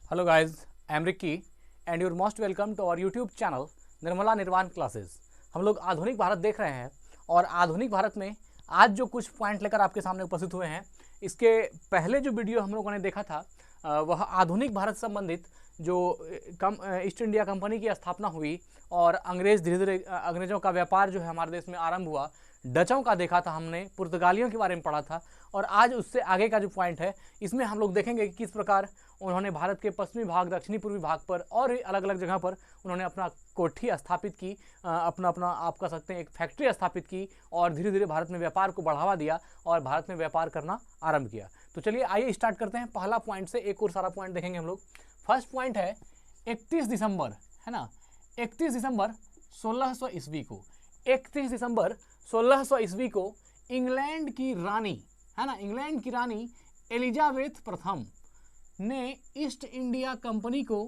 Hello guys, I am Ricky and you're most welcome to our YouTube channel Nirmala निर्वाण classes. हम लोग आधुनिक भारत देख रहे हैं और आधुनिक भारत में आज जो कुछ पॉइंट लेकर आपके सामने उपस्थित हुए हैं, इसके पहले जो वीडियो हम लोगों ने देखा था वह आधुनिक भारत संबंधित जो ईस्ट इंडिया कंपनी की स्थापना हुई और अंग्रेज धीरे धीरे अंग्रेजों का व्यापार जो है हमारे देश में आरंभ हुआ, डचों का देखा था हमने, पुर्तगालियों के बारे में पढ़ा था। और आज उससे आगे का जो पॉइंट है इसमें हम लोग देखेंगे कि किस प्रकार उन्होंने भारत के पश्चिमी भाग, दक्षिणी पूर्वी भाग पर और अलग अलग जगह पर उन्होंने अपना कोठी स्थापित की, अपना आप कह सकते हैं एक फैक्ट्री स्थापित की और धीरे धीरे भारत में व्यापार को बढ़ावा दिया और भारत में व्यापार करना आरंभ किया। तो चलिए आइए स्टार्ट करते हैं पहला पॉइंट से, एक और सारा पॉइंट देखेंगे हम लोग। फर्स्ट पॉइंट है 31 दिसंबर, है ना, 31 दिसंबर 1600 ईस्वी को, 31 दिसंबर 1600 ईस्वी को इंग्लैंड की रानी, है ना, इंग्लैंड की रानी एलिजाबेथ प्रथम ने ईस्ट इंडिया कंपनी को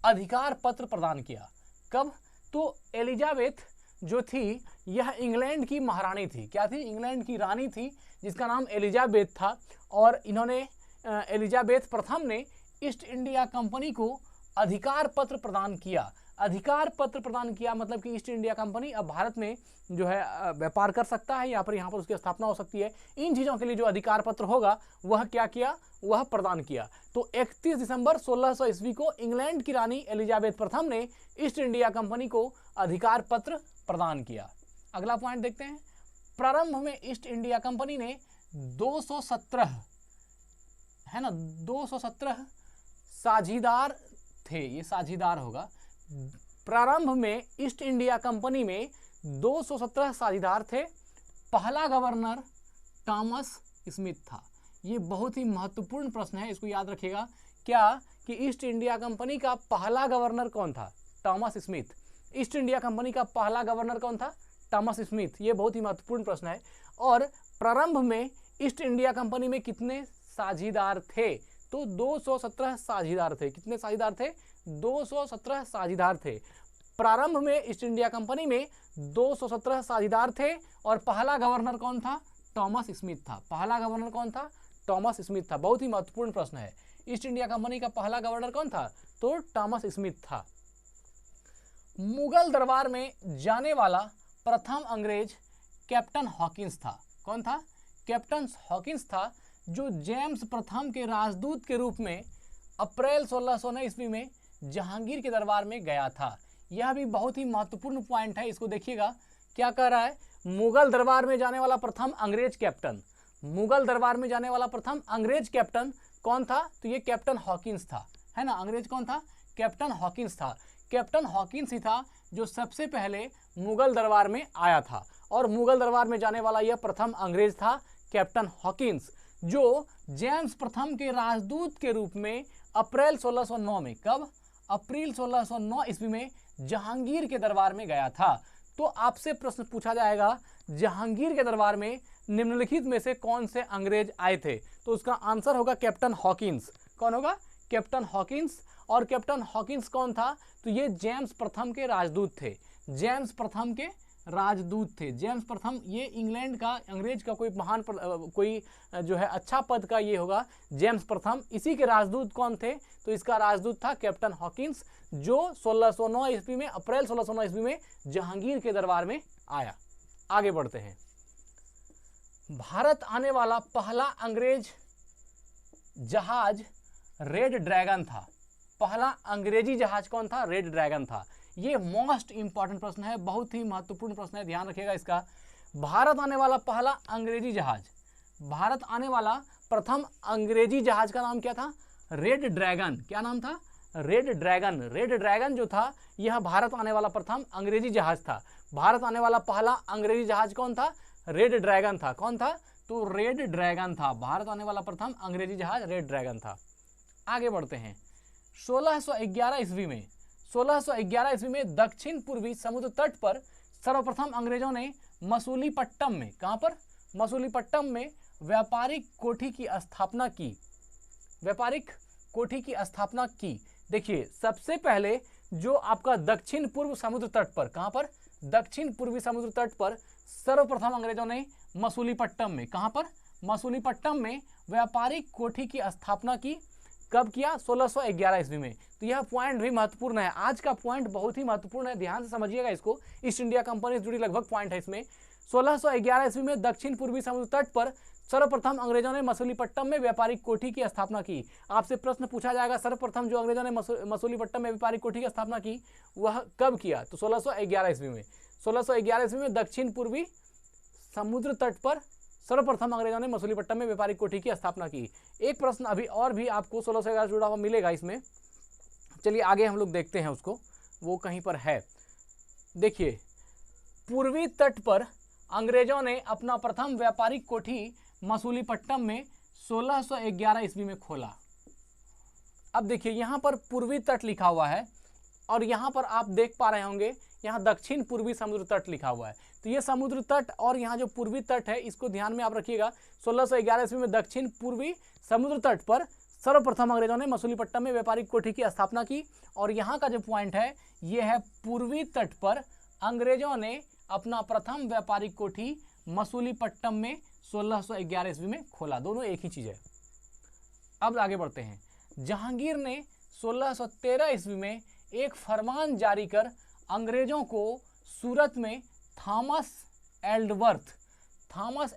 अधिकार पत्र प्रदान किया। कब? तो एलिजाबेथ जो थी यह इंग्लैंड की महारानी थी। क्या थी? इंग्लैंड की रानी थी जिसका नाम एलिजाबेथ था और इन्होंने एलिजाबेथ प्रथम ने ईस्ट इंडिया कंपनी को अधिकार पत्र प्रदान किया। अधिकार पत्र प्रदान किया मतलब कि ईस्ट इंडिया कंपनी अब भारत में जो है व्यापार कर सकता है, यहाँ पर उसकी स्थापना हो सकती है। इन चीज़ों के लिए जो अधिकार पत्र होगा वह क्या किया? वह प्रदान किया। तो 31 दिसंबर 1600 ईस्वी को इंग्लैंड की रानी एलिजाबेथ प्रथम ने ईस्ट इंडिया कंपनी को अधिकार पत्र प्रदान किया। अगला पॉइंट देखते हैं। प्रारंभ में ईस्ट इंडिया कंपनी ने 217, है ना, 217 साझीदार थे, ये साझीदार होगा। प्रारंभ में ईस्ट इंडिया कंपनी में 217 साझीदार थे। पहला गवर्नर थॉमस स्मिथ था। ये बहुत ही महत्वपूर्ण प्रश्न है, इसको याद रखिएगा। क्या कि ईस्ट इंडिया कंपनी का पहला गवर्नर कौन था? Thomas Smith. East India company का पहला गवर्नर कौन था? Thomas Smith. ये बहुत ही महत्वपूर्ण प्रश्न है। और प्रारंभ में ईस्ट इंडिया कंपनी में कितने साझीदार थे? तो 217 साझीदार थे। कितने साझीदार थे? 217 साझीदार थे। प्रारंभ में ईस्ट इंडिया कंपनी में 217 साझीदार थे और पहला गवर्नर कौन था? थॉमस स्मिथ था। पहला गवर्नर कौन था? थॉमस स्मिथ था। बहुत ही महत्वपूर्ण प्रश्न है। ईस्ट इंडिया कंपनी का पहला गवर्नर कौन था? तो थॉमस स्मिथ था। मुगल दरबार में जाने वाला प्रथम अंग्रेज कैप्टन हॉकिंस था। कौन था? कैप्टन हॉकिंस था, जो जेम्स प्रथम के राजदूत के रूप में अप्रैल 1609 ईस्वी में जहांगीर के दरबार में गया था। यह भी बहुत ही महत्वपूर्ण पॉइंट है, इसको देखिएगा। क्या कह रहा है? मुगल दरबार में जाने वाला प्रथम अंग्रेज कैप्टन, मुगल दरबार में जाने वाला प्रथम अंग्रेज कैप्टन कौन था? तो ये कैप्टन हॉकिंस था, है ना। अंग्रेज कौन था? कैप्टन हॉकिंस था। कैप्टन हॉकिंस ही था जो सबसे पहले मुगल दरबार में आया था और मुगल दरबार में जाने वाला यह प्रथम अंग्रेज था, कैप्टन हॉकिंस, जो जेम्स प्रथम के राजदूत के रूप में अप्रैल 1609 में, कब? अप्रैल 1609 ईस्वी में जहांगीर के दरबार में गया था। तो आपसे प्रश्न पूछा जाएगा, जहांगीर के दरबार में निम्नलिखित में से कौन से अंग्रेज आए थे? तो उसका आंसर होगा कैप्टन हॉकिंस। कौन होगा? Captain Hawkins. और कैप्टन हॉकिंस कौन था? तो ये जेम्स प्रथम के राजदूत थे। जेम्स प्रथम के राजदूत थे। जेम्स प्रथम ये इंग्लैंड का, अंग्रेज का कोई महान कोई जो है अच्छा पद का ये होगा जेम्स प्रथम। इसी के राजदूत कौन थे? तो इसका राजदूत था कैप्टन हॉकिंस, जो 1609 ईस्वी में, अप्रैल 1609 ईस्वी में जहांगीर के दरबार में आया। आगे बढ़ते हैं। भारत आने वाला पहला अंग्रेज जहाज रेड ड्रैगन था। पहला अंग्रेजी जहाज कौन था? रेड ड्रैगन था। ये मोस्ट इंपॉर्टेंट प्रश्न है, बहुत ही महत्वपूर्ण प्रश्न है, ध्यान रखिएगा इसका। भारत आने वाला पहला अंग्रेजी जहाज, भारत आने वाला प्रथम अंग्रेजी जहाज का नाम क्या था? Red dragon. क्या नाम था? Red dragon. रेड ड्रैगन जो था यह भारत आने वाला प्रथम अंग्रेजी जहाज था। भारत आने वाला पहला अंग्रेजी जहाज कौन था? रेड ड्रैगन था। कौन था? तो रेड ड्रैगन था। भारत आने वाला प्रथम अंग्रेजी जहाज रेड ड्रैगन था। आगे बढ़ते हैं। 1611 ईस्वी में, 1611 ईस्वी में दक्षिण पूर्वी समुद्र तट पर सर्वप्रथम अंग्रेजों ने मसूलीपट्टम में, कहां पर? मसूलीपट्टम में व्यापारिक कोठी की स्थापना की। व्यापारिक कोठी की स्थापना की। देखिए, सबसे पहले जो आपका दक्षिण पूर्व समुद्र तट पर, कहां पर? दक्षिण पूर्वी समुद्र तट पर सर्वप्रथम अंग्रेजों ने मसूलीपट्टम में, कहां पर? मसूलीपट्टम में व्यापारिक कोठी की स्थापना की। कब किया? 1611 ईस्वी में। तो यह पॉइंट भी महत्वपूर्ण है, आज का पॉइंट बहुत ही महत्वपूर्ण है, ध्यान से समझिएगा इसको। ईस्ट इंडिया कंपनी से जुड़ी लगभग पॉइंट है इसमें। 1611 ईस्वी में दक्षिण पूर्वी समुद्र तट पर सर्वप्रथम अंग्रेजों ने मसूलीपट्टम में व्यापारिक कोठी की स्थापना की। आपसे प्रश्न पूछा जाएगा, सर्वप्रथम जो अंग्रेजों ने मसूलीपट्टम में व्यापारिक कोठी की स्थापना की वह कब किया? तो 1611 ईस्वी में। 1611 ईस्वी में दक्षिण पूर्वी समुद्र तट पर सर्वप्रथम अंग्रेजों ने मसूलीपट्टम में व्यापारिक कोठी की स्थापना की। एक प्रश्न अभी और भी आपको 1611 जुड़ा हुआ मिलेगा इसमें। चलिए आगे हम लोग देखते हैं उसको, वो कहीं पर है। देखिए, पूर्वी तट पर अंग्रेजों ने अपना प्रथम व्यापारिक कोठी मसूलीपट्टम में 1611 ईस्वी में खोला। अब देखिए यहाँ पर पूर्वी तट लिखा हुआ है और यहाँ पर आप देख पा रहे होंगे यहाँ दक्षिण पूर्वी समुद्र तट लिखा हुआ है। तो ये समुद्र तट और यहाँ जो पूर्वी तट है इसको ध्यान में आप रखिएगा। 1611 ईस्वी में दक्षिण पूर्वी समुद्र तट पर सर्वप्रथम अंग्रेजों ने मसूलीपट्टम में व्यापारिक कोठी की स्थापना की। और यहाँ का जो पॉइंट है ये है पूर्वी तट पर अंग्रेजों ने अपना प्रथम व्यापारिक कोठी मसूलीपट्टम में 1611 ईस्वी में खोला। दोनों एक ही चीज है। अब आगे बढ़ते हैं। जहांगीर ने 1613 ईस्वी में एक फरमान जारी कर अंग्रेजों को सूरत में थॉमस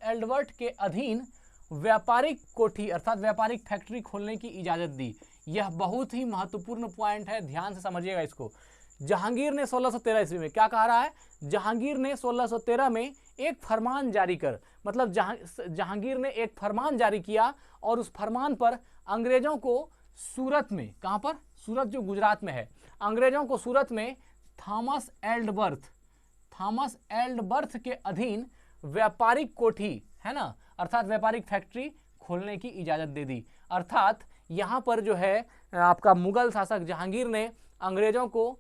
एल्डवर्थ के अधीन व्यापारिक कोठी अर्थात व्यापारिक फैक्ट्री खोलने की इजाजत दी। यह बहुत ही महत्वपूर्ण पॉइंट है, ध्यान से समझिएगा इसको। जहांगीर ने 1613 ईस्वी में क्या कह रहा है? जहांगीर ने 1613 में एक फरमान जारी कर, मतलब जहांगीर ने एक फरमान जारी किया और उस फरमान पर अंग्रेजों को सूरत में, कहां पर? सूरत जो गुजरात में है, अंग्रेजों को सूरत में थॉमस एल्डवर्थ के अधीन व्यापारिक कोठी, है ना, अर्थात व्यापारिक फैक्ट्री खोलने की इजाजत दे दी। अर्थात यहाँ पर जो है आपका मुगल शासक जहांगीर ने अंग्रेजों को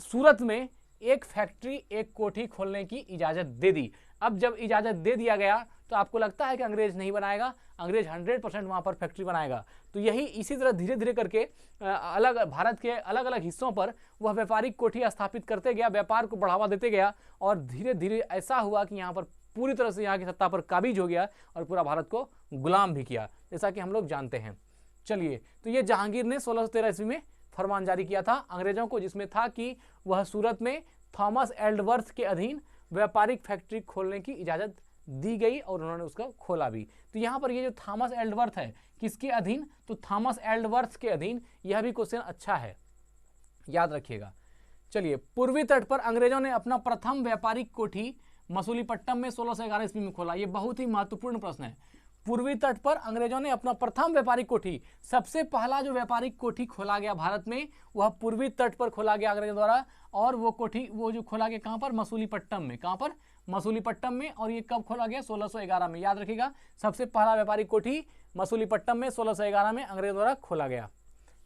सूरत में एक फैक्ट्री, एक कोठी खोलने की इजाजत दे दी। अब जब इजाजत दे दिया गया तो आपको लगता है कि अंग्रेज नहीं बनाएगा, अंग्रेज 100% वहाँ पर फैक्ट्री बनाएगा। तो यही इसी तरह धीरे धीरे करके भारत के अलग अलग हिस्सों पर वह व्यापारिक कोठी स्थापित करते गया, व्यापार को बढ़ावा देते गया और धीरे धीरे ऐसा हुआ कि यहाँ पर पूरी तरह से यहाँ की सत्ता पर काबिज हो गया और पूरा भारत को गुलाम भी किया, जैसा कि हम लोग जानते हैं। चलिए, तो ये जहांगीर ने 1613 ईस्वी में फरमान जारी किया था अंग्रेजों को, जिसमें था कि वह सूरत में थॉमस एल्डवर्थ के अधीन व्यापारिक फैक्ट्री खोलने की इजाजत दी गई और उन्होंने उसका खोला भी। तो यहाँ पर ये जो थॉमस एल्डवर्थ है किसके अधीन? तो थॉमस एल्डवर्थ के अधीन। यह भी क्वेश्चन अच्छा है, याद रखिएगा। चलिए, पूर्वी तट पर अंग्रेजों ने अपना प्रथम व्यापारिक कोठी मसूलीपट्टम में 1611 ईस्वी में खोला। ये बहुत ही महत्वपूर्ण प्रश्न है। पूर्वी तट पर अंग्रेजों ने अपना प्रथम व्यापारिक कोठी, सबसे पहला जो व्यापारिक कोठी खोला गया भारत में वह पूर्वी तट पर खोला गया अंग्रेजों द्वारा। और वो कोठी वो जो खोला गया कहाँ पर? मसूलीपट्टम में। कहाँ पर? मसूलीपट्टम में। और ये कब खोला गया? 1611 में। याद रखिएगा, सबसे पहला व्यापारिक कोठी मसूलीपट्टम में 1611 में अंग्रेजों द्वारा खोला गया।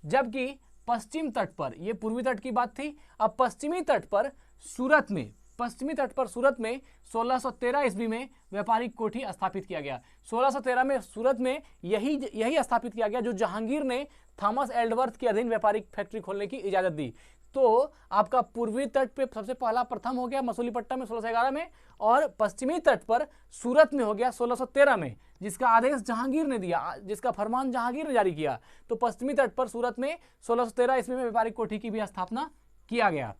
जबकि पश्चिम तट पर, ये पूर्वी तट की बात थी, अब पश्चिमी तट पर सूरत में, पश्चिमी तट पर सूरत में 1613 ईस्वी में व्यापारिक कोठी स्थापित किया गया। 1613 में सूरत में यही स्थापित किया गया जो जहांगीर ने थॉमस एल्डवर्थ के अधीन व्यापारिक फैक्ट्री खोलने की इजाजत दी। तो आपका पूर्वी तट पे सबसे पहला प्रथम हो गया मसूलीपट्टम में 1611 में, और पश्चिमी तट पर सूरत में हो गया 1613 में, जिसका आदेश जहांगीर ने दिया, जिसका फरमान जहांगीर ने जारी किया। तो पश्चिमी तट पर सूरत में 1613 ईस्वी में व्यापारिक कोठी की भी स्थापना किया गया।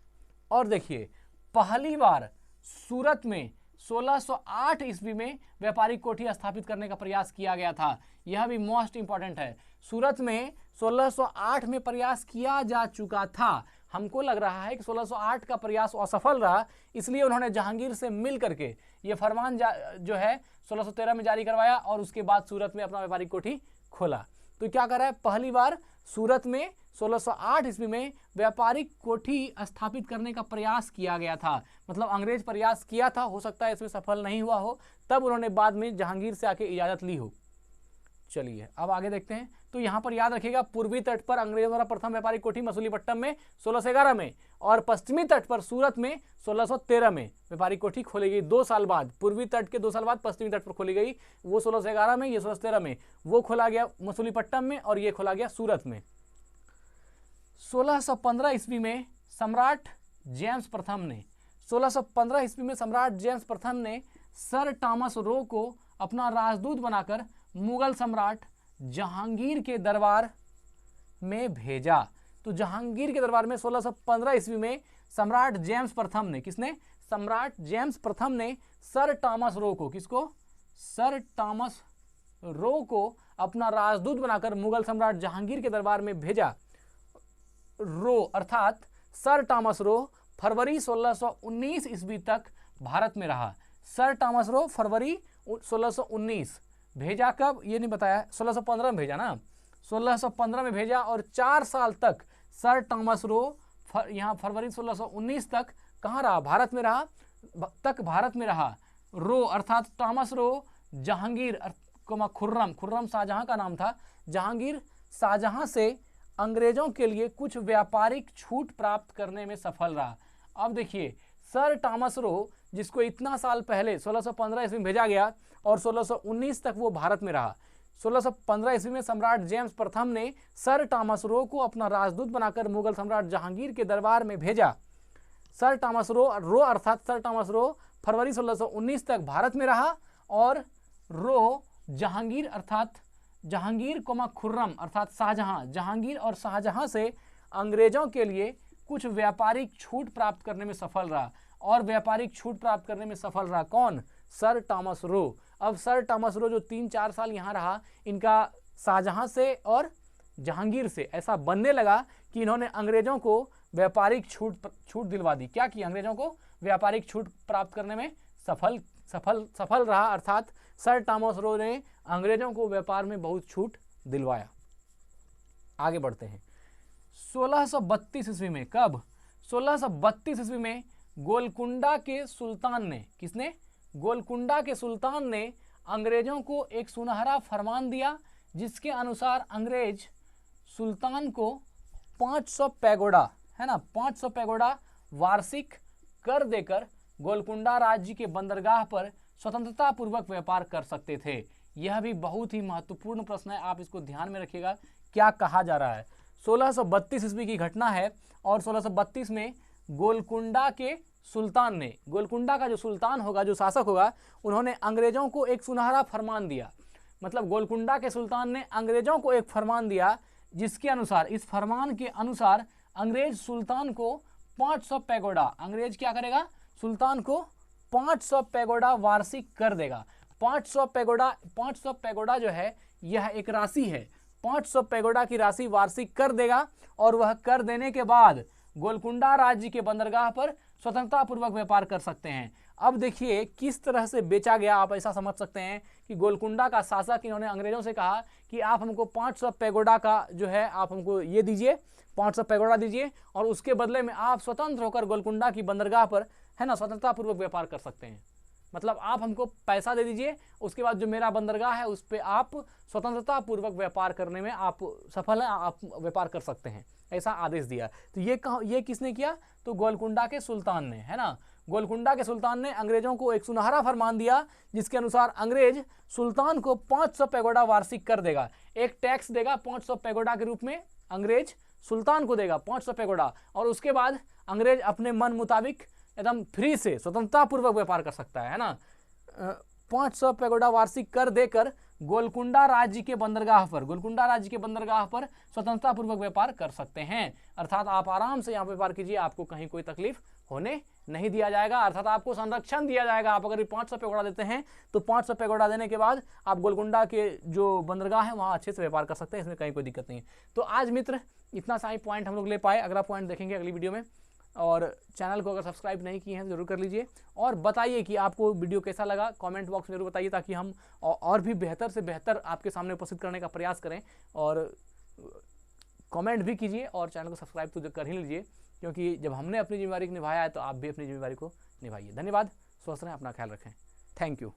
और देखिए, पहली बार सूरत में 1608 ईस्वी में व्यापारिक कोठी स्थापित करने का प्रयास किया गया था। यह भी मोस्ट इंपॉर्टेंट है। सूरत में 1608 में प्रयास किया जा चुका था। हमको लग रहा है कि 1608 का प्रयास असफल रहा, इसलिए उन्होंने जहांगीर से मिल करके ये फरमान जो है 1613 में जारी करवाया और उसके बाद सूरत में अपना व्यापारिक कोठी खोला। तो क्या कर रहा है? पहली बार सूरत में 1608 ईस्वी में व्यापारिक कोठी स्थापित करने का प्रयास किया गया था। मतलब अंग्रेज प्रयास किया था, हो सकता है इसमें सफल नहीं हुआ हो, तब उन्होंने बाद में जहांगीर से आके इजाजत ली हो। चलिए अब आगे देखते हैं। तो यहाँ पर याद रखिएगा, पूर्वी तट पर अंग्रेजों द्वारा प्रथम व्यापारिक कोठी मसूलीपट्टम में 1611 में, और पश्चिमी तट पर सूरत में 1613 में व्यापारिक कोठी खोली गई। 2 साल बाद, पूर्वी तट के 2 साल बाद पश्चिमी तट पर खोली गई। वो 1611 में, ये 1613 में। वो खोला गया मसूलीपट्टम में और ये खोला गया सूरत में। 1615 ईस्वी में सम्राट जेम्स प्रथम ने 1615 ईस्वी में सम्राट जेम्स प्रथम ने सर टॉमस रो को अपना राजदूत बनाकर मुगल सम्राट जहांगीर के दरबार में भेजा। तो जहांगीर के दरबार में 1615 ईस्वी में सम्राट जेम्स प्रथम ने, किसने? सम्राट जेम्स प्रथम ने सर टॉमस रो को, किसको? सर टॉमस रो को अपना राजदूत बनाकर मुगल सम्राट जहांगीर के दरबार में भेजा। रो अर्थात सर टॉमस रो फरवरी 1619 ईस्वी तक भारत में रहा। सर टॉमस रो फरवरी 1619 भेजा कब ये नहीं बताया, 1615 में भेजा ना, 1615 में भेजा और 4 साल तक सर टॉमस रो यहाँ फरवरी 1619 तक कहाँ रहा? भारत में रहा, भारत में रहा। रो अर्थात टॉमस रो जहांगीर खुर्रम, खुर्रम शाहजहां का नाम था, जहांगीर शाहजहां से अंग्रेजों के लिए कुछ व्यापारिक छूट प्राप्त करने में सफल रहा। अब देखिए सर टॉमस रो जिसको इतना साल पहले 1615 ईस्वी में भेजा गया और 1619 तक वो भारत में रहा। 1615 ईस्वी में सम्राट जेम्स प्रथम ने सर टॉमस रो को अपना राजदूत बनाकर मुगल सम्राट जहांगीर के दरबार में भेजा। सर टॉमस रो अर्थात सर टॉमस रो फरवरी 1619 तक भारत में रहा और रो जहांगीर अर्थात जहांगीर खुर्रम अर्थात शाहजहां, जहांगीर और शाहजहां से अंग्रेजों के लिए कुछ व्यापारिक छूट प्राप्त करने में सफल रहा। और व्यापारिक छूट प्राप्त करने में सफल रहा कौन? Sir Thomas Roe. अब सर टॉमस रो जो 3-4 साल यहाँ रहा, इनका शाहजहां से और जहांगीर से ऐसा बनने लगा कि इन्होंने अंग्रेजों को व्यापारिक छूट दिलवा दी। क्या किया? अंग्रेजों को व्यापारिक छूट प्राप्त करने में सफल रहा, अर्थात सर टॉमस रो ने अंग्रेजों को व्यापार में बहुत छूट दिलवाया। आगे बढ़ते हैं। 1632 ईस्वी में, कब? 1632 ईस्वी में गोलकुंडा के सुल्तान ने, किसने? गोलकुंडा के सुल्तान ने अंग्रेजों को एक सुनहरा फरमान दिया जिसके अनुसार अंग्रेज सुल्तान को 500 पैगोडा, है ना, 500 पैगोडा वार्षिक कर देकर गोलकुंडा राज्य के बंदरगाह पर स्वतंत्रता पूर्वक व्यापार कर सकते थे। यह भी बहुत ही महत्वपूर्ण प्रश्न है, आप इसको ध्यान में रखिएगा। क्या कहा जा रहा है? 1632 ईस्वी की घटना है और 1632 में गोलकुंडा के सुल्तान ने, गोलकुंडा का जो सुल्तान होगा, जो शासक होगा, उन्होंने अंग्रेजों को एक सुनहरा फरमान दिया। मतलब गोलकुंडा के सुल्तान ने अंग्रेजों को एक फरमान दिया जिसके अनुसार, इस फरमान के अनुसार अंग्रेज सुल्तान को 500 पैगोडा, अंग्रेज क्या करेगा? सुल्तान को 500 पैगोडा वार्षिक कर देगा। 500 पैगोडा जो है यह एक राशि है, 500 पैगोडा की राशि वार्षिक कर देगा और वह कर देने के बाद गोलकुंडा राज्य के बंदरगाह पर स्वतंत्रता पूर्वक व्यापार कर सकते हैं। अब देखिए किस तरह से बेचा गया, आप ऐसा समझ सकते हैं कि गोलकुंडा का शासक, इन्होंने अंग्रेजों से कहा कि आप हमको 500 पैगोडा का जो है आप हमको ये दीजिए, 500 पैगोडा दीजिए और उसके बदले में आप स्वतंत्र होकर गोलकुंडा की बंदरगाह पर, है ना, स्वतंत्रता पूर्वक व्यापार कर सकते हैं। मतलब आप हमको पैसा दे दीजिए, उसके बाद जो मेरा बंदरगाह है उस पर आप स्वतंत्रता पूर्वक व्यापार करने में आप सफल हैं, आप व्यापार कर सकते हैं, ऐसा आदेश दिया। तो ये किसने किया? तो गोलकुंडा के सुल्तान ने, है ना, गोलकुंडा के सुल्तान ने अंग्रेजों को एक सुनहरा फरमान दिया जिसके अनुसार अंग्रेज सुल्तान को 500 पैगोडा वार्षिक कर देगा, एक टैक्स देगा 500 पैगोडा के रूप में, अंग्रेज सुल्तान को देगा 500 पैगोडा और उसके बाद अंग्रेज अपने मन मुताबिक एकदम फ्री से स्वतंत्रता पूर्वक व्यापार कर सकता है ना। 500 पैगोडा वार्षिक कर देकर गोलकुंडा राज्य के बंदरगाह पर स्वतंत्रता पूर्वक व्यापार कर सकते हैं। अर्थात आप आराम से यहाँ व्यापार कीजिए, आपको कहीं कोई तकलीफ होने नहीं दिया जाएगा, अर्थात आपको संरक्षण दिया जाएगा। आप अगर 500 पैगोडा देते हैं तो 500 पैगोडा देने के बाद आप गोलकुंडा के जो बंदरगाह है वहाँ अच्छे से व्यापार कर सकते हैं, इसमें कहीं कोई दिक्कत नहीं है। तो आज मित्र इतना सा ही पॉइंट हम लोग ले पाए, अगला पॉइंट देखेंगे अगली वीडियो में। और चैनल को अगर सब्सक्राइब नहीं किए हैं तो जरूर कर लीजिए और बताइए कि आपको वीडियो कैसा लगा, कमेंट बॉक्स में जरूर बताइए ताकि हम और भी बेहतर से बेहतर आपके सामने उपस्थित करने का प्रयास करें। और कमेंट भी कीजिए और चैनल को सब्सक्राइब तो कर ही लीजिए, क्योंकि जब हमने अपनी जिम्मेदारी को निभाया है तो आप भी अपनी जिम्मेदारी को निभाइए। धन्यवाद, स्वस्थ रहें, अपना ख्याल रखें। Thank you.